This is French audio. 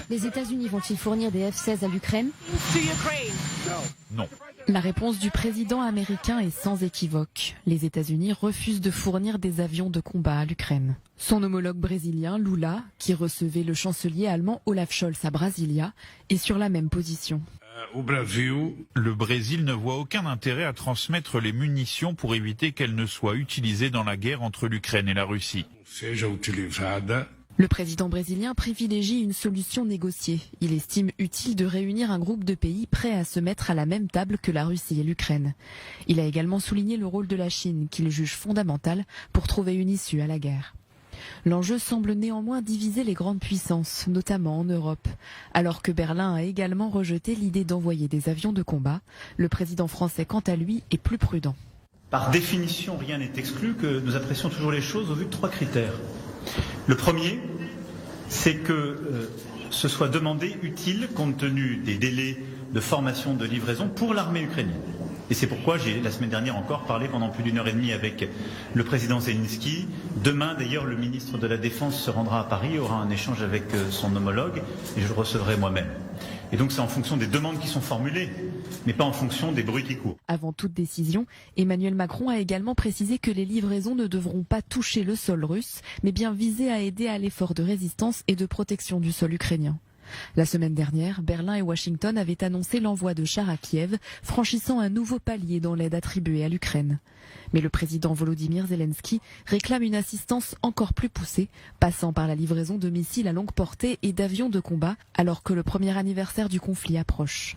Les États-Unis vont-ils fournir des F-16 à l'Ukraine? Non. La réponse du président américain est sans équivoque. Les États-Unis refusent de fournir des avions de combat à l'Ukraine. Son homologue brésilien, Lula, qui recevait le chancelier allemand Olaf Scholz à Brasilia, est sur la même position. Le Brésil ne voit aucun intérêt à transmettre les munitions pour éviter qu'elles ne soient utilisées dans la guerre entre l'Ukraine et la Russie. Le président brésilien privilégie une solution négociée. Il estime utile de réunir un groupe de pays prêts à se mettre à la même table que la Russie et l'Ukraine. Il a également souligné le rôle de la Chine, qu'il juge fondamental pour trouver une issue à la guerre. L'enjeu semble néanmoins diviser les grandes puissances, notamment en Europe. Alors que Berlin a également rejeté l'idée d'envoyer des avions de combat, le président français, quant à lui, est plus prudent. Par définition, rien n'est exclu que nous apprécions toujours les choses au vu de 3 critères. Le premier, c'est que ce soit demandé utile compte tenu des délais de formation de livraison pour l'armée ukrainienne. Et c'est pourquoi j'ai, la semaine dernière encore, parlé pendant plus d'1 heure et demie avec le président Zelensky. Demain, d'ailleurs, le ministre de la Défense se rendra à Paris, aura un échange avec son homologue, et je le recevrai moi-même. Et donc c'est en fonction des demandes qui sont formulées, mais pas en fonction des bruits qui courent. Avant toute décision, Emmanuel Macron a également précisé que les livraisons ne devront pas toucher le sol russe, mais bien viser à aider à l'effort de résistance et de protection du sol ukrainien. La semaine dernière, Berlin et Washington avaient annoncé l'envoi de chars à Kiev, franchissant un nouveau palier dans l'aide attribuée à l'Ukraine. Mais le président Volodymyr Zelensky réclame une assistance encore plus poussée, passant par la livraison de missiles à longue portée et d'avions de combat, alors que le premier anniversaire du conflit approche.